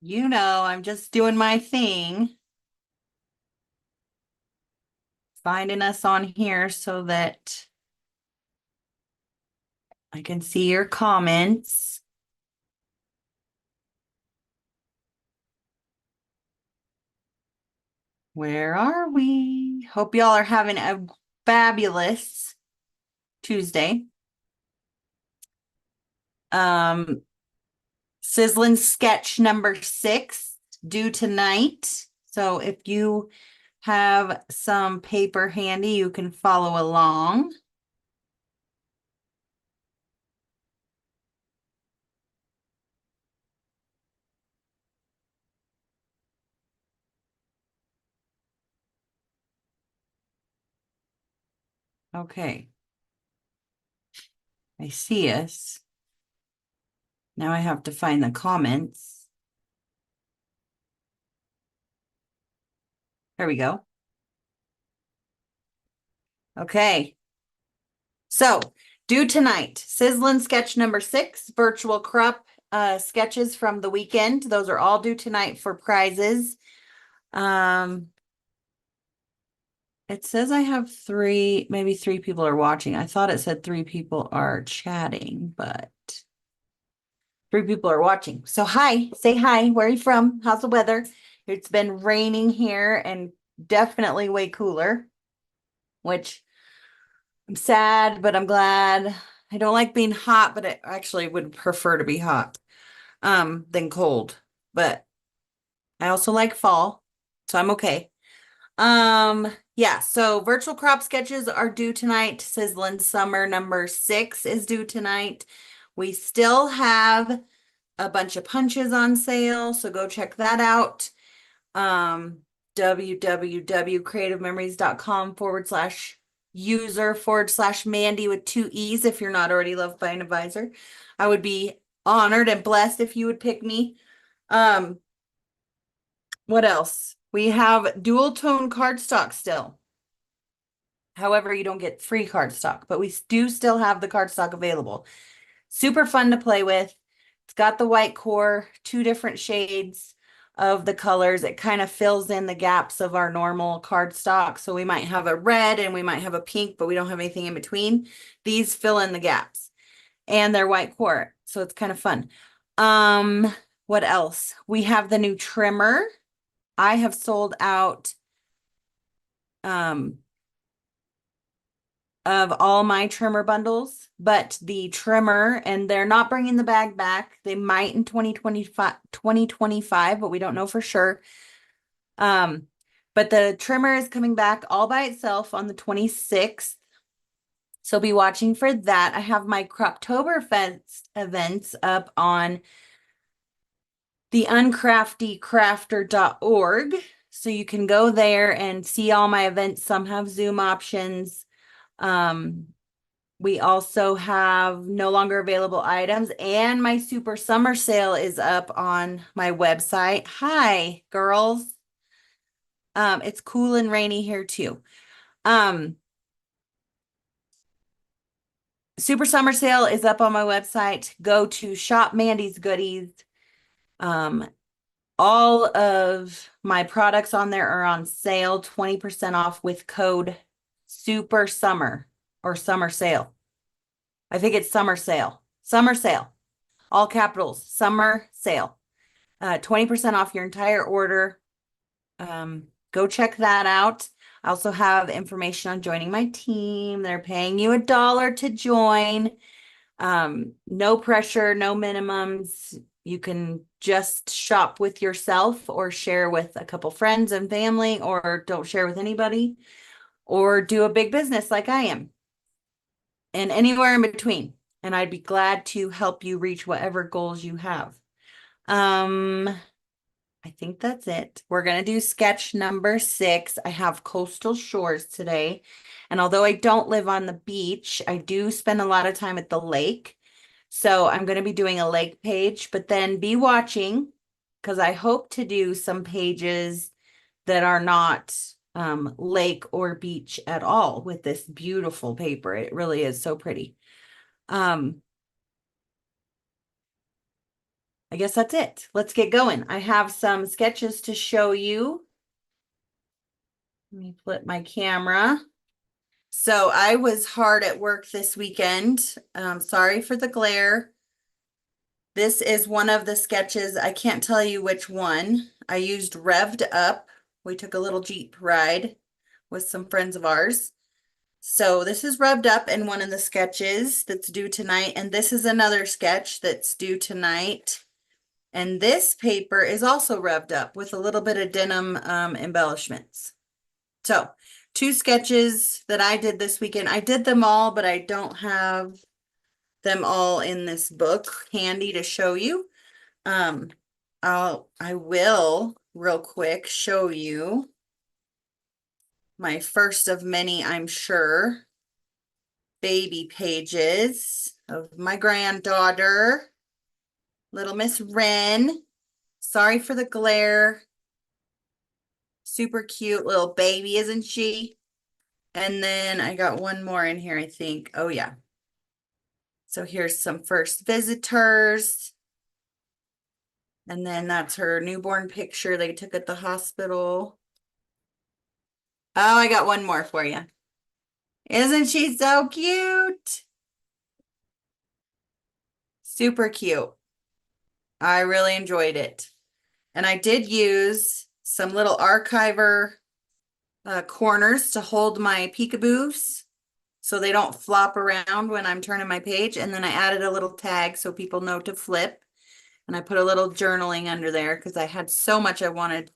I'm just doing my thing, finding us on here so that I can see your comments. Where are we? Hope y'all are having a fabulous Tuesday. Um, Sizzlin Sketch number 6 due tonight. So if you have some paper handy, you can follow along. Okay, I see us. Now I have to find the comments. There we go. Okay. So due tonight, Sizzlin Sketch number 6, virtual crop sketches from the weekend. Those are all due tonight for prizes. It says I have maybe three people are watching. I thought it said 3 people are chatting, but 3 people are watching. So hi, say hi. Where are you from? How's the weather? It's been raining here and definitely way cooler, which I'm sad, but I'm glad. I don't like being hot, but I actually would prefer to be hot than cold. But I also like fall, so I'm okay. Yeah, so virtual crop sketches are due tonight. Sizzlin Summer number 6 is due tonight. We still have a bunch of punches on sale, so go check that out. www.creativememories.com/user/Mandy with 2 E's if you're not already loved by an advisor. I would be honored and blessed if you would pick me. Um, what else? We have dual tone cardstock still. However, you don't get free cardstock, but we do still have the cardstock available. Super fun to play with. It's got the white core, 2 different shades of the colors. It kind of fills in the gaps of our normal cardstock. So we might have a red and we might have a pink, but we don't have anything in between. These fill in the gaps and they're white core. So it's kind of fun. What else? We have the new trimmer. I have sold out um of all my trimmer bundles, but the trimmer, and they're not bringing the bag back. They might in 2025, but we don't know for sure. Um, but the trimmer is coming back all by itself on the 26th. So be watching for that. I have my Croptoberfest events up on the uncraftycrafter.org. So you can go there and see all my events. Some have Zoom options. Um, We also have no longer available items, and my super summer sale is up on my website. Hi, girls. It's cool and rainy here too. Um, super summer sale is up on my website. Go to Shop Mandy's Goodies. Um, all of my products on there are on sale, 20% off with code super summer or summer sale. I think it's summer sale. Summer sale. All capitals, summer sale. 20% off your entire order. Go check that out. I also have information on joining my team. They're paying you $1 to join. No pressure, no minimums. You can just shop with yourself or share with a couple friends and family, or don't share with anybody, or do a big business like I am, and anywhere in between. And I'd be glad to help you reach whatever goals you have. Um, I think that's it. We're going to do sketch number 6. I have coastal shores today. And although I don't live on the beach, I do spend a lot of time at the lake. So I'm going to be doing a lake page, but then be watching because I hope to do some pages that are not lake or beach at all with this beautiful paper. It really is so pretty. Um, I guess that's it. Let's get going. I have some sketches to show you. Let me flip my camera. So I was hard at work this weekend. Sorry for the glare. This is one of the sketches. I can't tell you which one. I used Revved Up. We took a little Jeep ride with some friends of ours. So this is Revved Up in one of the sketches that's due tonight. And this is another sketch that's due tonight. And this paper is also revved up with a little bit of denim embellishments. So 2 sketches that I did this weekend. I did them all, but I don't have them all in this book handy to show you. I will real quick show you my first of many, I'm sure, baby pages of my granddaughter, little Miss Wren. Sorry for the glare. Super cute little baby, isn't she? And then I got one more in here, I think. Oh, yeah. So here's some first visitors. And then that's her newborn picture they took at the hospital. Oh, I got one more for you. Isn't she so cute? Super cute. I really enjoyed it. And I did use some little archiver corners to hold my peekaboos so they don't flop around when I'm turning my page. And then I added a little tag so people know to flip. And I put a little journaling under there because I had so much I wanted,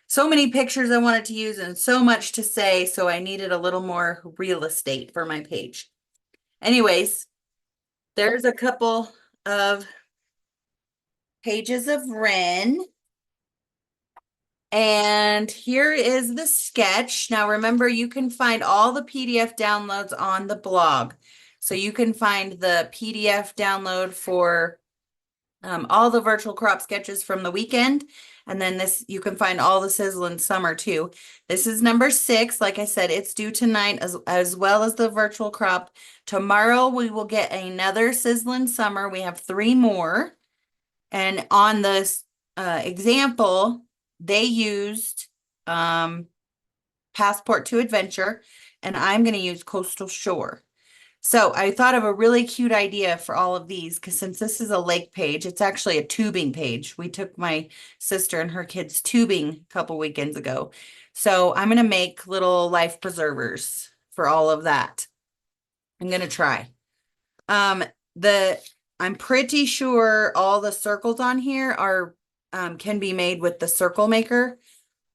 so many pictures I wanted to use and so much to say. So I needed a little more real estate for my page. Anyways, there's a couple of pages of Wren. And here is the sketch. Now remember, you can find all the PDF downloads on the blog. So you can find the PDF download for all the virtual crop sketches from the weekend. And then this, you can find all the Sizzlin Summer too. This is number 6. Like I said, it's due tonight as well as the virtual crop. Tomorrow we will get another Sizzlin Summer. We have 3 more. And on this example, they used Passport to Adventure, and I'm going to use Coastal Shore. So I thought of a really cute idea for all of these because since this is a lake page, it's actually a tubing page. We took my sister and her kids tubing a couple weekends ago. So I'm going to make little life preservers for all of that. I'm going to try. I'm pretty sure all the circles on here are can be made with the circle maker.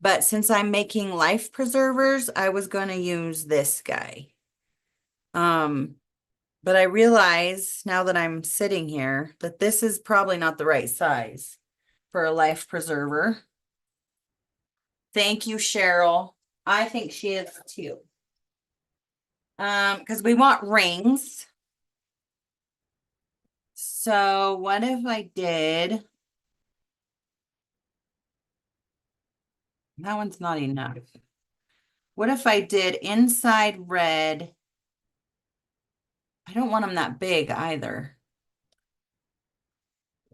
But since I'm making life preservers, I was going to use this guy. But I realize now that I'm sitting here that this is probably not the right size for a life preserver. Thank you, Cheryl. I think she is too. Because we want rings. So what if I did? That one's not enough. What if I did inside red? I don't want them that big either.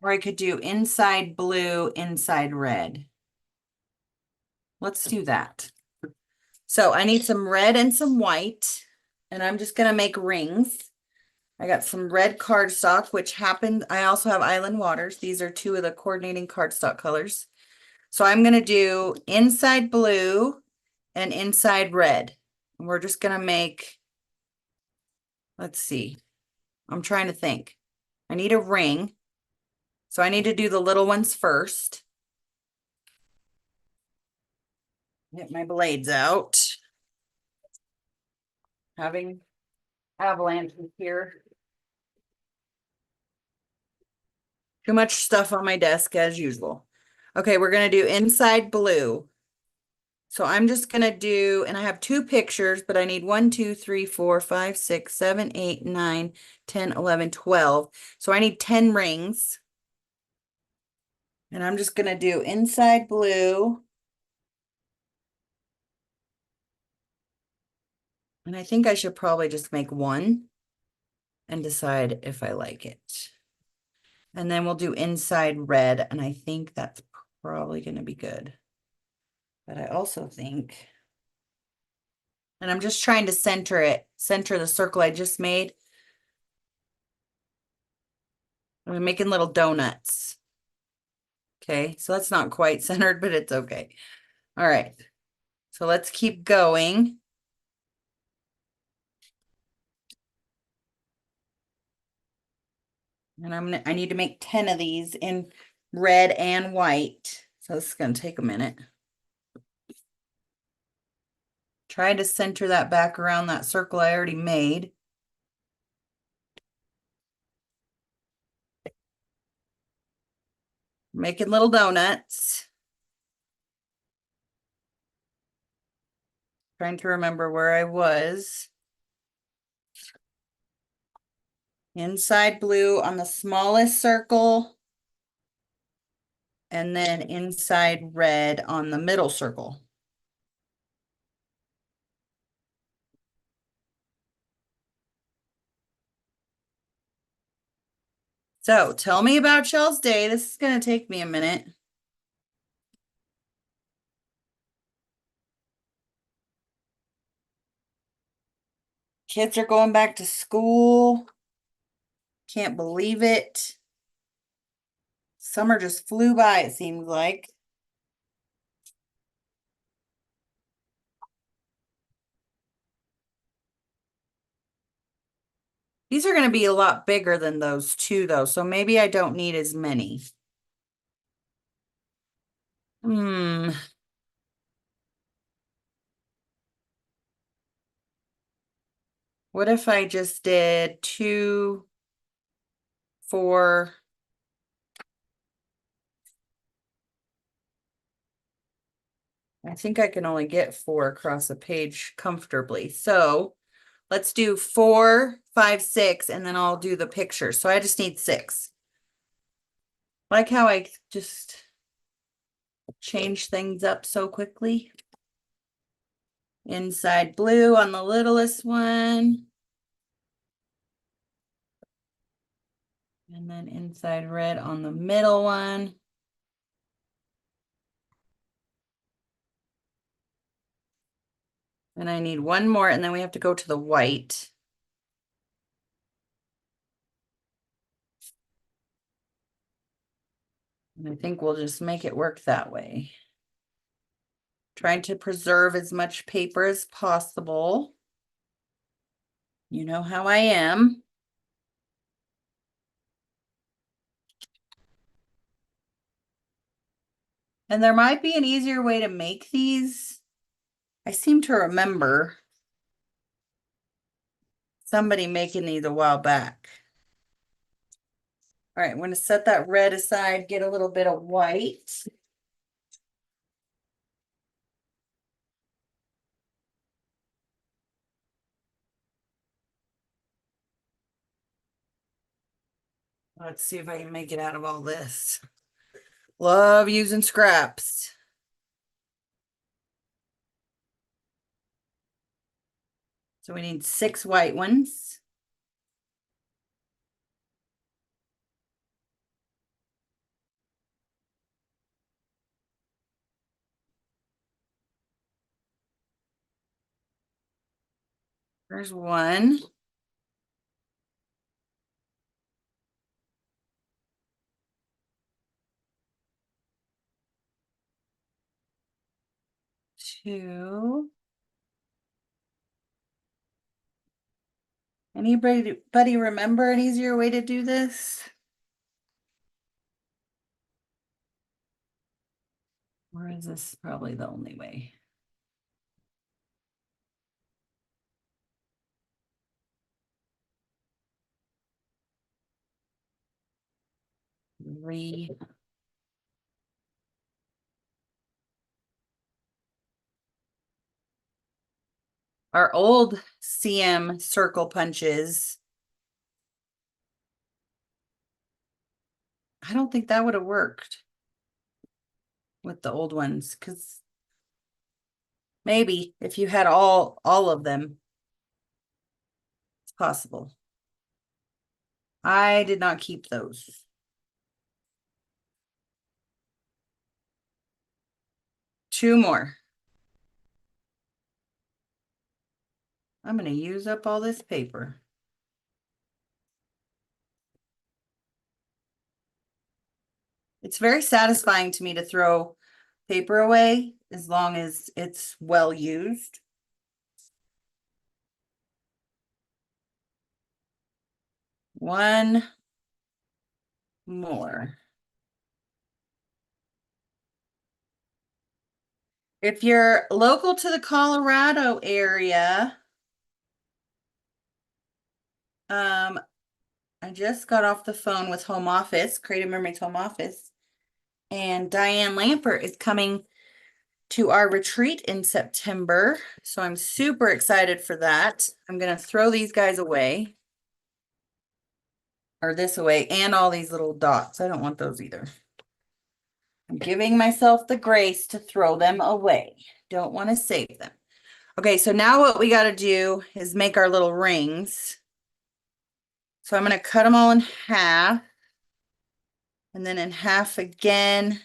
Or I could do inside blue, inside red. Let's do that. So I need some red and some white, and I'm just going to make rings. I got some red cardstock, which happened. I also have Island Waters. These are 2 of the coordinating cardstock colors. So I'm going to do inside blue and inside red. And we're just going to make, let's see. I'm trying to think. I need a ring. So I need to do the little ones first. Get my blades out. Having avalanches here. Too much stuff on my desk as usual. Okay, we're going to do inside blue. So I'm just going to do, and I have 2 pictures, but I need 1, 2, 3, 4, 5, 6, 7, 8, 9, 10, 11, 12. So I need 10 rings. And I'm just going to do inside blue. And I think I should probably just make 1 and decide if I like it. And then we'll do inside red, and I think that's probably going to be good. But I also think, and I'm just trying to center the circle I just made. I'm making little donuts. Okay, so that's not quite centered, but it's okay. All right, so let's keep going. And I need to make 10 of these in red and white. So this is gonna take a minute. Try to center that back around that circle I already made. Making little donuts. Trying to remember where I was. Inside blue on the smallest circle. And then inside red on the middle circle. So tell me about y'all's day. This is going to take me a minute. Kids are going back to school. Can't believe it. Summer just flew by, it seems like. These are going to be a lot bigger than those two, though, so maybe I don't need as many. What if I just did 2, 4? I think I can only get 4 across a page comfortably. So let's do 4, 5, 6, and then I'll do the picture. So I just need 6. Like how I just change things up so quickly. Inside blue on the littlest one. And then inside red on the middle one. And I need one more, and then we have to go to the white. And I think we'll just make it work that way. Trying to preserve as much paper as possible. You know how I am. And there might be an easier way to make these. I seem to remember somebody making these a while back. All right, I'm going to set that red aside, get a little bit of white. Let's see if I can make it out of all this. Love using scraps. So we need 6 white ones. There's 1. 2. Anybody remember an easier way to do this? Or is this probably the only way? 3. Our old CM circle punches. I don't think that would have worked with the old ones, because maybe if you had all of them, it's possible. I did not keep those. 2 more. I'm going to use up all this paper. It's very satisfying to me to throw paper away as long as it's well used. One more. If you're local to the Colorado area, I just got off the phone with Home Office, Creative Mermaid's Home Office, and Diane Lampert is coming to our retreat in September. So I'm super excited for that. I'm going to throw these guys away, or this away, and all these little dots. I don't want those either. I'm giving myself the grace to throw them away. Don't want to save them. Okay, so now what we got to do is make our little rings. So I'm going to cut them all in half, and then in half again.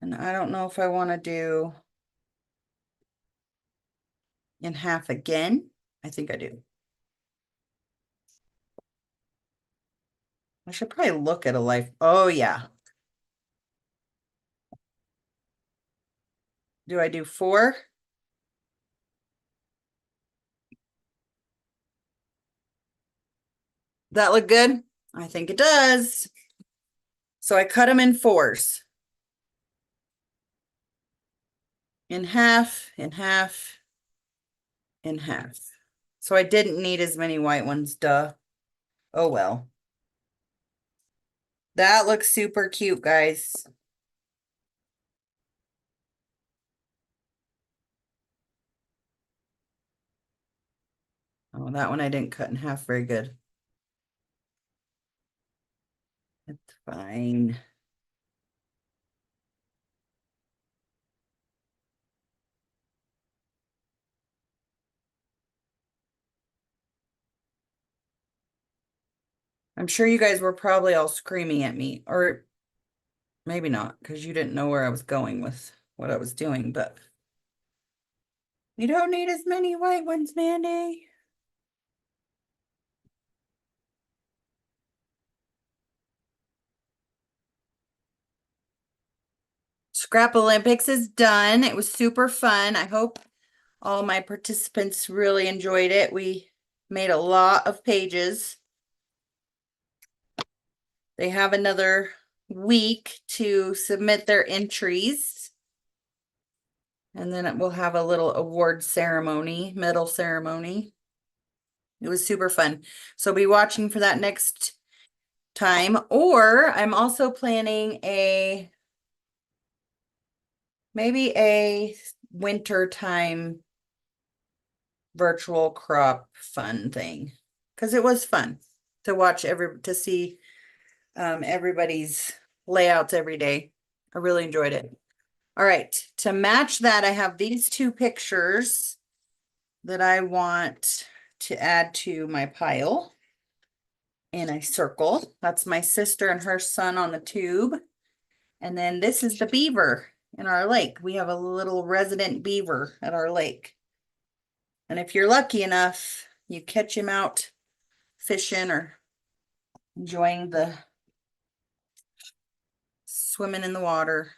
And I don't know if I want to do in half again. I think I do. I should probably look at a life. Oh, yeah. Do I do 4? That look good? I think it does. So I cut them in 4s. In half, in half, in half. So I didn't need as many white ones, duh. Oh well. That looks super cute, guys. Oh, that one I didn't cut in half very good. It's fine. I'm sure you guys were probably all screaming at me, or maybe not, because you didn't know where I was going with what I was doing, but you don't need as many white ones, Mandy. Scrap Olympics is done. It was super fun. I hope all my participants really enjoyed it. We made a lot of pages. They have another week to submit their entries. And then we'll have a little award ceremony, medal ceremony. It was super fun. So be watching for that next time. Or I'm also planning maybe a winter time virtual crop fun thing. Because it was fun to watch to see everybody's layouts every day. I really enjoyed it. All right, to match that, I have these 2 pictures that I want to add to my pile in a circle. That's my sister and her son on the tube. And then this is the beaver in our lake. We have a little resident beaver at our lake. And if you're lucky enough, you catch him out fishing or enjoying the swimming in the water.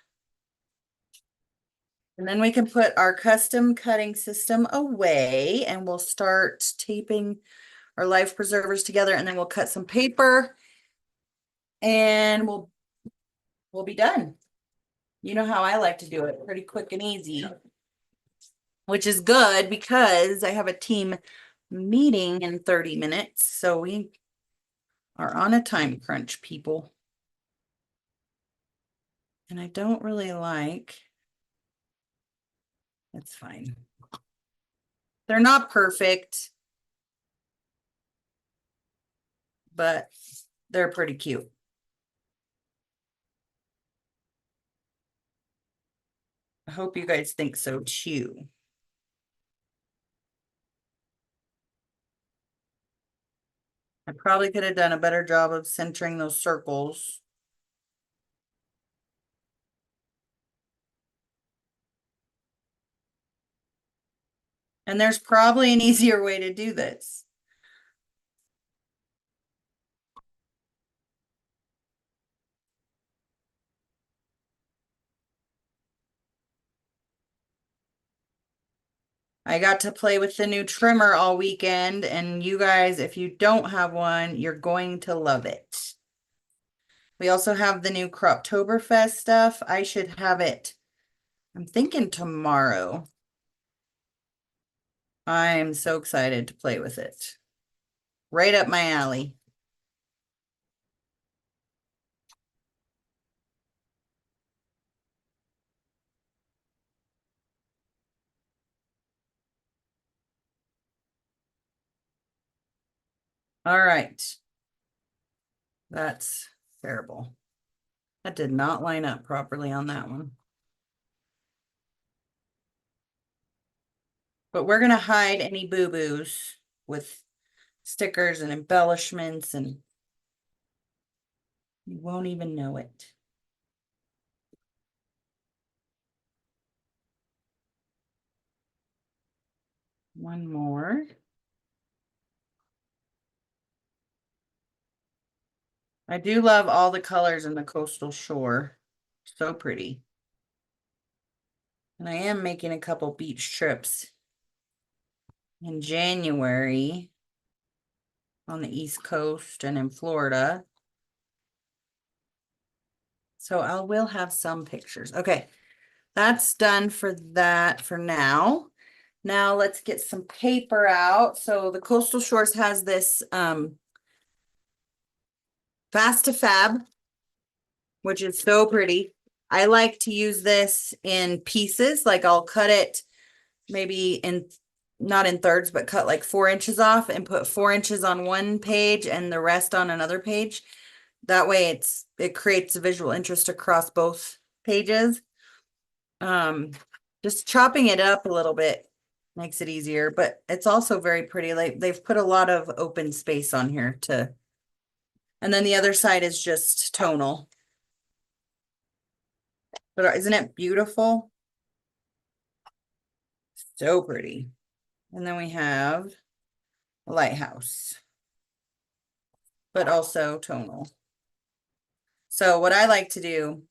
And then we can put our custom cutting system away and we'll start taping our life preservers together, and then we'll cut some paper and we'll be done. You know how I like to do it, pretty quick and easy, which is good because I have a team meeting in 30 minutes. So we are on a time crunch, people. And I don't really like, it's fine. They're not perfect, but they're pretty cute. I hope you guys think so too. I probably could have done a better job of centering those circles. And there's probably an easier way to do this. I got to play with the new trimmer all weekend, and you guys, if you don't have one, you're going to love it. We also have the new Croptoberfest stuff. I should have it, I'm thinking tomorrow. I'm so excited to play with it. Right up my alley. All right. That's terrible. That did not line up properly on that one. But we're going to hide any boo-boos with stickers and embellishments, and you won't even know it. One more. I do love all the colors in the coastal shore. So pretty. And I am making a couple beach trips in January on the East Coast and in Florida. So I will have some pictures. Okay, that's done for that for now. Now let's get some paper out. So the Coastal Shores has this Fast to Fab, which is so pretty. I like to use this in pieces, like I'll cut it maybe in, not in thirds, but cut like 4 inches off and put 4 inches on one page and the rest on another page. That way it creates a visual interest across both pages. Just chopping it up a little bit makes it easier, but it's also very pretty. Like they've put a lot of open space on here to, and then the other side is just tonal. But isn't it beautiful? So pretty. And then we have a lighthouse, but also tonal. So what I like to do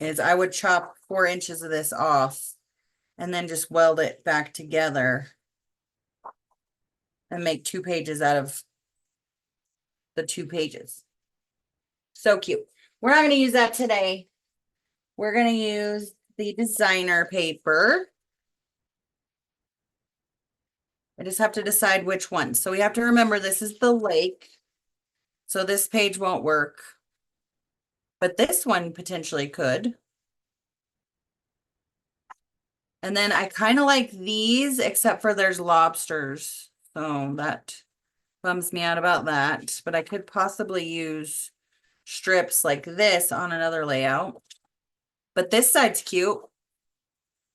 is I would chop 4 inches of this off and then just weld it back together and make 2 pages out of the 2 pages. So cute. We're not going to use that today. We're going to use the designer paper. I just have to decide which one. So we have to remember this is the lake. So this page won't work. But this one potentially could. And then I kind of like these, except for there's lobsters. So that bums me out about that. But I could possibly use strips like this on another layout. But this side's cute.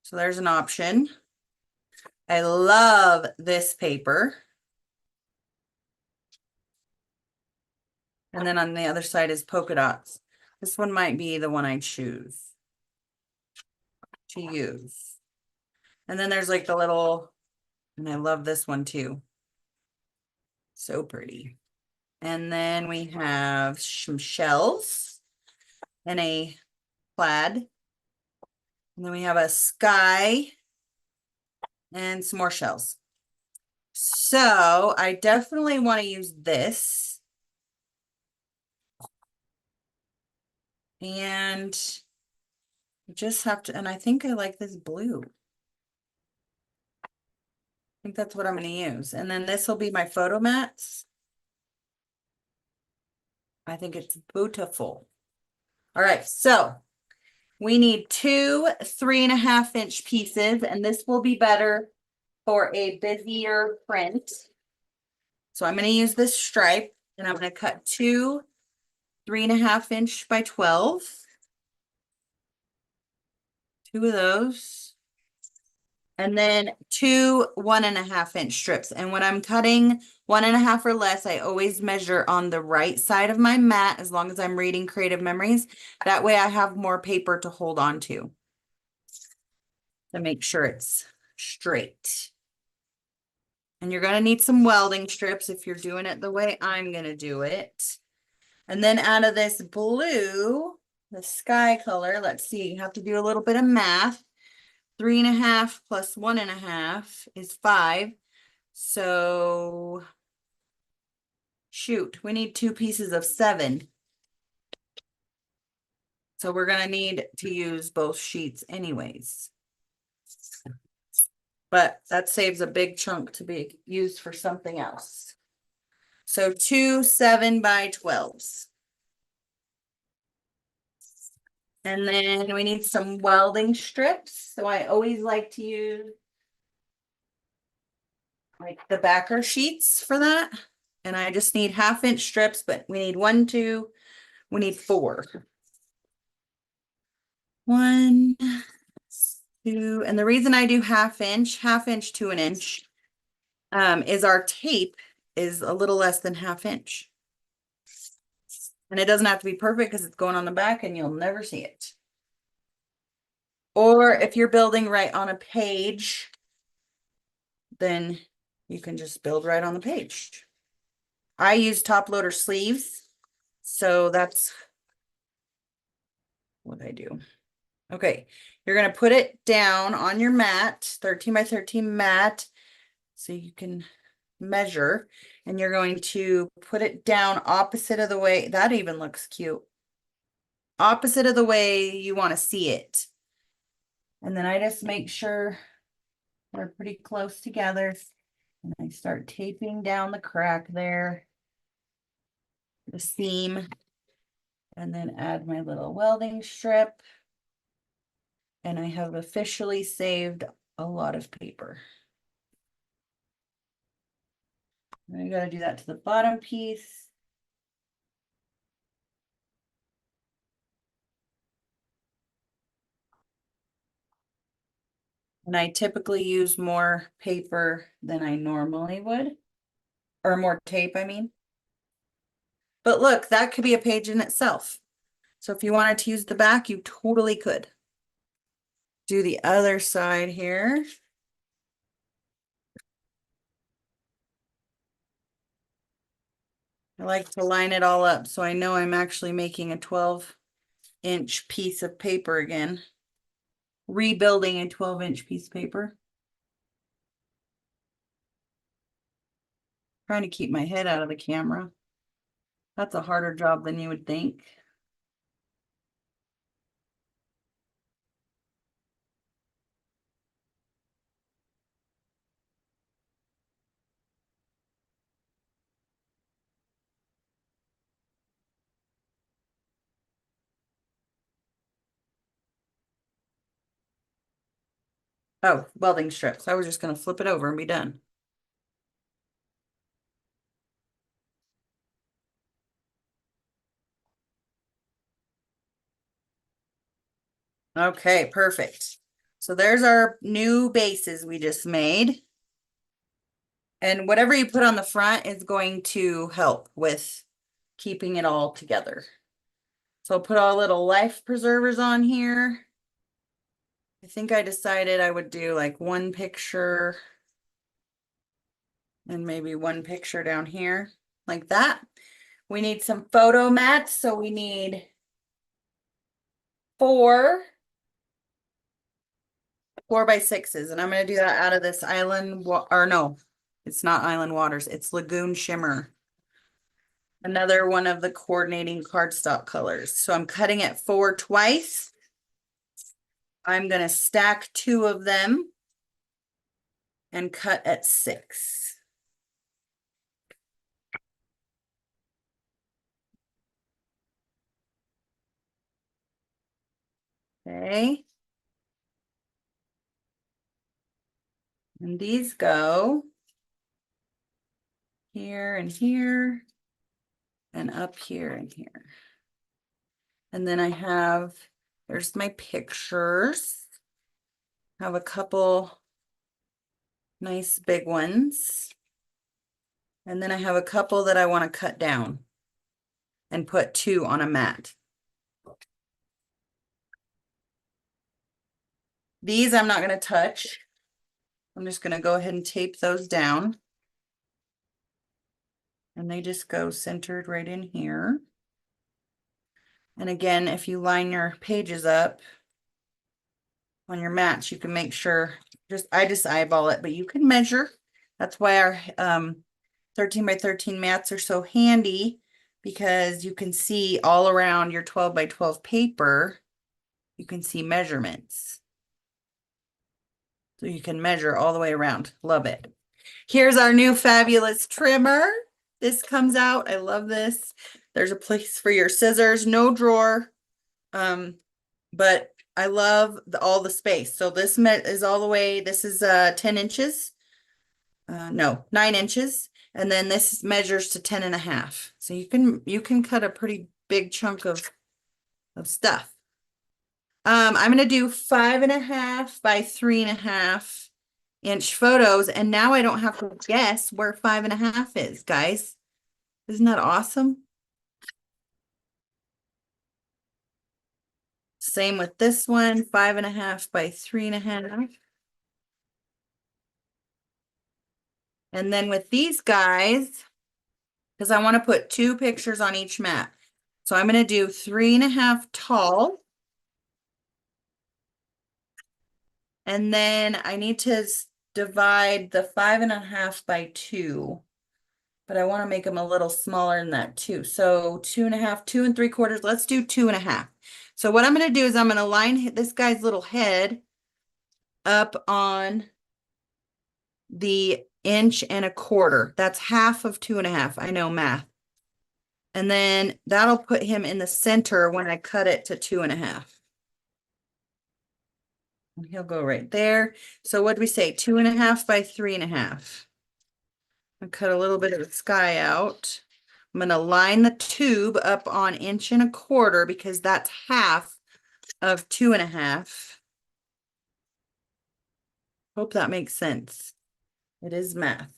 So there's an option. I love this paper. And then on the other side is polka dots. This one might be the one I choose to use. And then there's like the little, and I love this one too. So pretty. And then we have some shells and a plaid. And then we have a sky and some more shells. So I definitely want to use this. And just have to, and I think I like this blue. I think that's what I'm going to use. And then this will be my photo mats. I think it's beautiful. All right, so we need 2 3.5-inch pieces, and this will be better for a busier print. So I'm going to use this stripe, and I'm going to cut 2 3.5-inch by 12. 2 of those. And then 2 1.5-inch strips. And when I'm cutting 1.5 or less, I always measure on the right side of my mat, as long as I'm reading Creative Memories. That way I have more paper to hold on to make sure it's straight. And you're going to need some welding strips if you're doing it the way I'm going to do it. And then out of this blue, the sky color, let's see, you have to do a little bit of math. 3.5 plus 1.5 is 5. So shoot, we need 2 pieces of 7. So we're going to need to use both sheets anyways. But that saves a big chunk to be used for something else. So 2 7x12s. And then we need some welding strips. So I always like to use like the backer sheets for that. And I just need 1/2 inch strips, but we need 1, 2, we need 4. 1, 2, and the reason I do 1/2 inch to 1 inch, is our tape is a little less than 1/2 inch. And it doesn't have to be perfect because it's going on the back and you'll never see it. Or if you're building right on a page, then you can just build right on the page. I use top loader sleeves, so that's what I do. Okay, you're going to put it down on your mat, 13 by 13 mat, so you can measure, and you're going to put it down opposite of the way, that even looks cute. Opposite of the way you want to see it. And then I just make sure they're pretty close together. And I start taping down the crack there, the seam, and then add my little welding strip. And I have officially saved a lot of paper. I gotta do that to the bottom piece. And I typically use more paper than I normally would, or more tape, I mean. But look, that could be a page in itself. So if you wanted to use the back, you totally could. Do the other side here. I like to line it all up so I know I'm actually making a 12-inch piece of paper again. Rebuilding a 12-inch piece of paper. Trying to keep my head out of the camera. That's a harder job than you would think. Oh, welding strips. I was just going to flip it over and be done. Okay, perfect. So there's our new bases we just made. And whatever you put on the front is going to help with keeping it all together. So I'll put all little life preservers on here. I think I decided I would do like 1 picture and maybe 1 picture down here like that. We need some photo mats, so we need 4 4x6s, and I'm going to do that out of this Island, or no, it's not Island Waters, it's Lagoon Shimmer. Another one of the coordinating cardstock colors. So I'm cutting it 4 twice. I'm going to stack 2 of them and cut at 6. Okay. And these go here and here and up here and here. And then I have, there's my pictures. I have a couple nice big ones. And then I have a couple that I want to cut down and put 2 on a mat. These I'm not going to touch. I'm just going to go ahead and tape those down. And they just go centered right in here. And again, if you line your pages up on your mats, you can make sure, I just eyeball it, but you can measure. That's why our 13 by 13 mats are so handy, because you can see all around your 12 by 12 paper. You can see measurements. So you can measure all the way around. Love it. Here's our new fabulous trimmer. This comes out. I love this. There's a place for your scissors, no drawer. But I love all the space. So this is all the way, this is 10 inches. No, 9 inches. And then this measures to 10 and a half. So you can cut a pretty big chunk of stuff. I'm gonna do 5.5 by 3.5 inch photos, and now I don't have to guess where 5.5 is, guys. Isn't that awesome? Same with this one, 5.5 by 3.5. And then with these guys, because I want to put 2 pictures on each mat. So I'm going to do 3.5 tall. And then I need to divide the 5.5 by 2. But I want to make them a little smaller than that too. So 2.5, 2 3/4. Let's do 2.5. So what I'm going to do is I'm going to line this guy's little head up on the 1.25 inches. That's half of 2.5. I know math. And then that'll put him in the center when I cut it to 2.5. And he'll go right there. So what do we say? 2.5 by 3.5. I cut a little bit of the sky out. I'm going to line the tube up on 1.25 inches because that's half of 2.5. Hope that makes sense. It is math.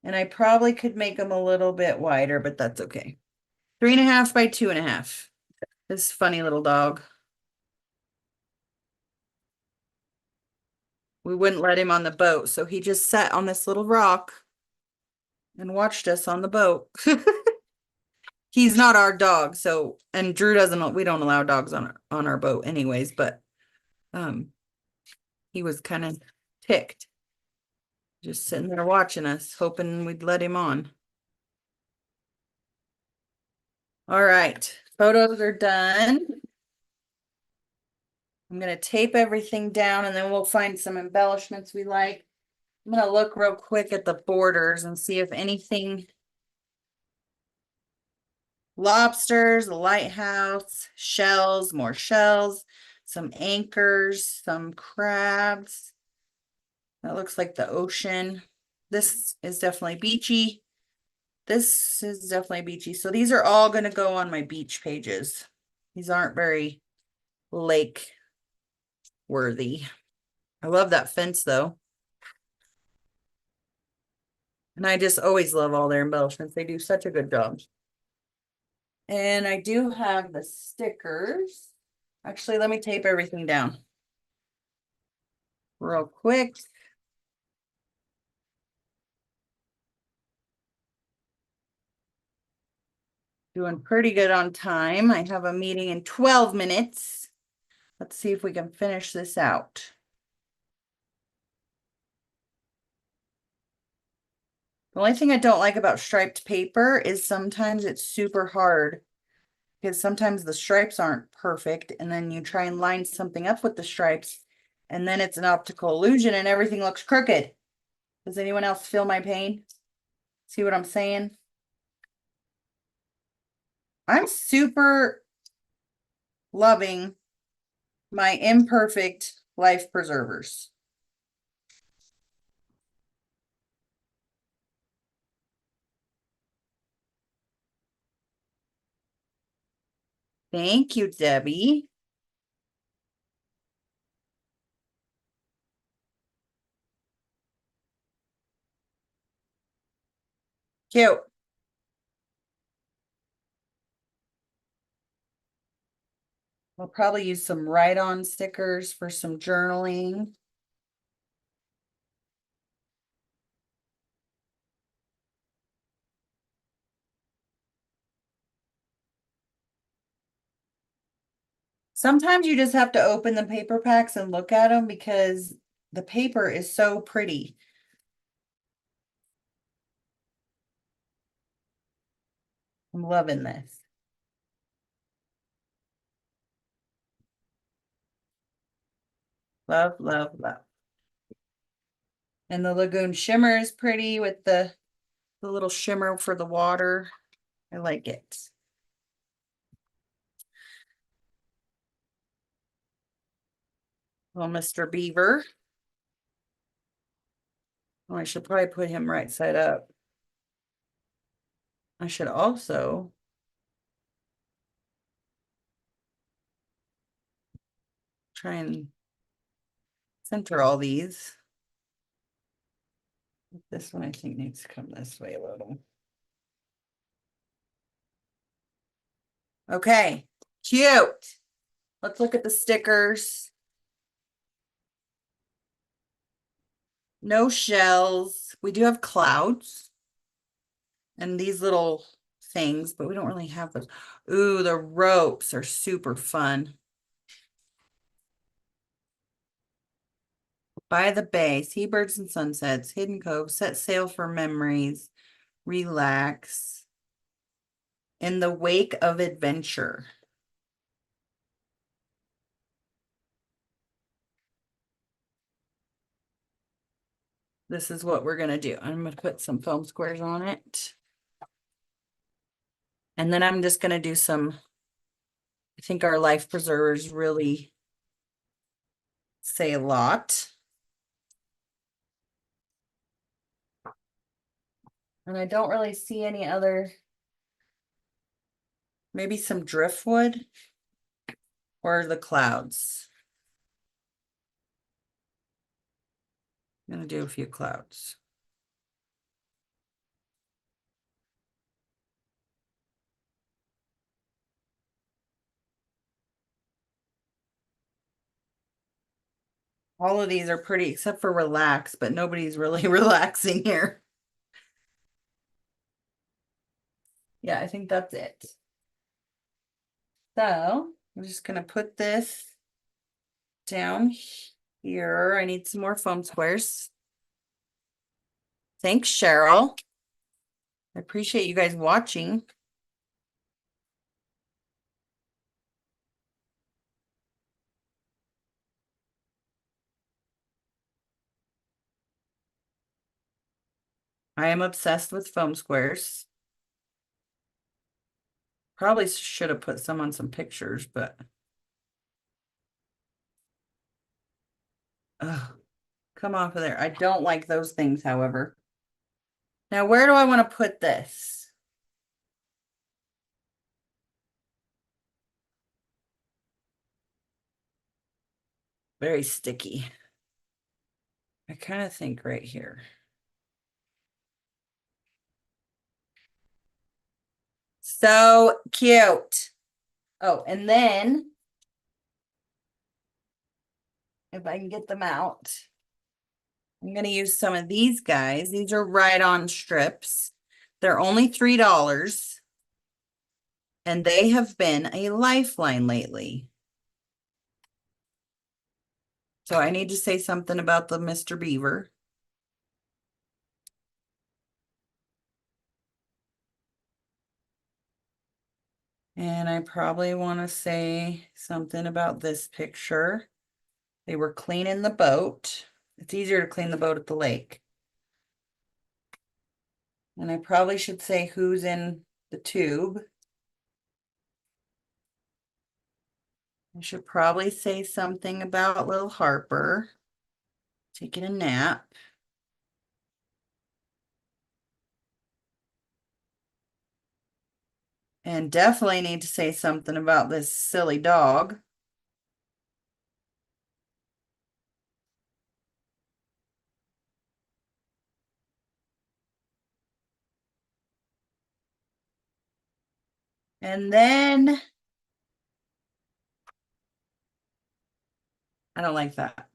And I probably could make them a little bit wider, but that's okay. 3.5 by 2.5. This funny little dog. We wouldn't let him on the boat, so he just sat on this little rock and watched us on the boat. He's not our dog, so, and Drew doesn't, we don't allow dogs on our boat anyways, but he was kind of ticked, just sitting there watching us, hoping we'd let him on. All right, photos are done. I'm going to tape everything down, and then we'll find some embellishments we like. I'm going to look real quick at the borders and see if anything. Lobsters, a lighthouse, shells, more shells, some anchors, some crabs. That looks like the ocean. This is definitely beachy. This is definitely beachy. So these are all going to go on my beach pages. These aren't very lake worthy. I love that fence though. And I just always love all their embellishments. They do such a good job. And I do have the stickers. Actually, let me tape everything down real quick. Doing pretty good on time. I have a meeting in 12 minutes. Let's see if we can finish this out. The only thing I don't like about striped paper is sometimes it's super hard, because sometimes the stripes aren't perfect, and then you try and line something up with the stripes, and then it's an optical illusion and everything looks crooked. Does anyone else feel my pain? See what I'm saying? I'm super loving my imperfect life preservers. Thank you, Debbie. Cute. We'll probably use some write-on stickers for some journaling. Sometimes you just have to open the paper packs and look at them because the paper is so pretty. I'm loving this. Love, love, love. And the Lagoon Shimmer is pretty with the little shimmer for the water. I like it. Well, Mr. Beaver. Oh, I should probably put him right side up. I should also try and center all these. This one I think needs to come this way a little. Okay, cute. Let's look at the stickers. No shells. We do have clouds and these little things, but we don't really have those. Ooh, the ropes are super fun. By the Bay, Seabirds and Sunsets, Hidden Cove, Set Sail for Memories, Relax. In the Wake of Adventure. This is what we're gonna do. I'm gonna put some foam squares on it. And then I'm just gonna do some, I think our life preservers really say a lot. And I don't really see any other, maybe some driftwood or the clouds. I'm gonna do a few clouds. All of these are pretty, except for relax, but nobody's really relaxing here. Yeah, I think that's it. So I'm just gonna put this down here. I need some more foam squares. Thanks, Cheryl. I appreciate you guys watching. I am obsessed with foam squares. Probably should have put some on some pictures, but come off of there. I don't like those things, however. Now, where do I want to put this? Very sticky. I kind of think right here. So cute. Oh, and then if I can get them out, I'm going to use some of these guys. These are right-on strips. They're only $3, and they have been a lifeline lately. So I need to say something about the Mr. Beaver. And I probably want to say something about this picture. They were cleaning the boat. It's easier to clean the boat at the lake. And I probably should say who's in the tube. I should probably say something about little Harper taking a nap. And definitely need to say something about this silly dog. And then I don't like that.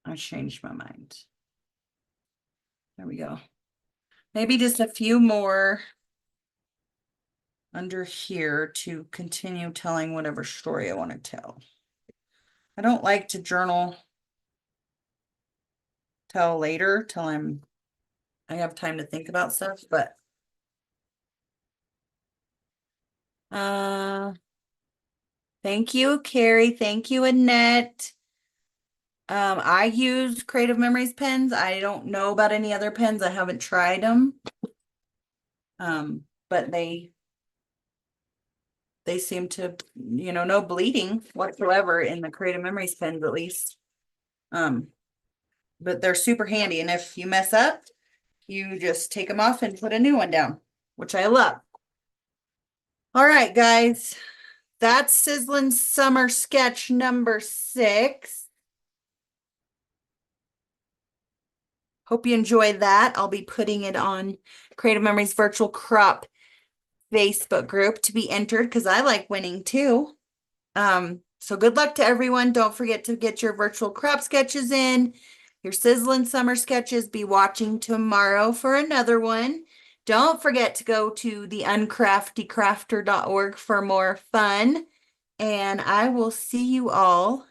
I changed my mind. There we go. Maybe just a few more under here to continue telling whatever story I want to tell. I don't like to journal till later, till I have time to think about stuff, but thank you, Carrie. Thank you, Annette. I use Creative Memories pens. I don't know about any other pens. I haven't tried them. But they seem to, no bleeding whatsoever in the Creative Memories pens, at least. But they're super handy. And if you mess up, you just take them off and put a new one down, which I love. All right, guys. That's Sizzlin Summer Sketch number 6. Hope you enjoyed that. I'll be putting it on Creative Memories Virtual Crop Facebook group to be entered because I like winning too. So good luck to everyone. Don't forget to get your virtual crop sketches in, your Sizzlin Summer Sketches. Be watching tomorrow for another one. Don't forget to go to the uncraftycrafter.org for more fun. And I will see you all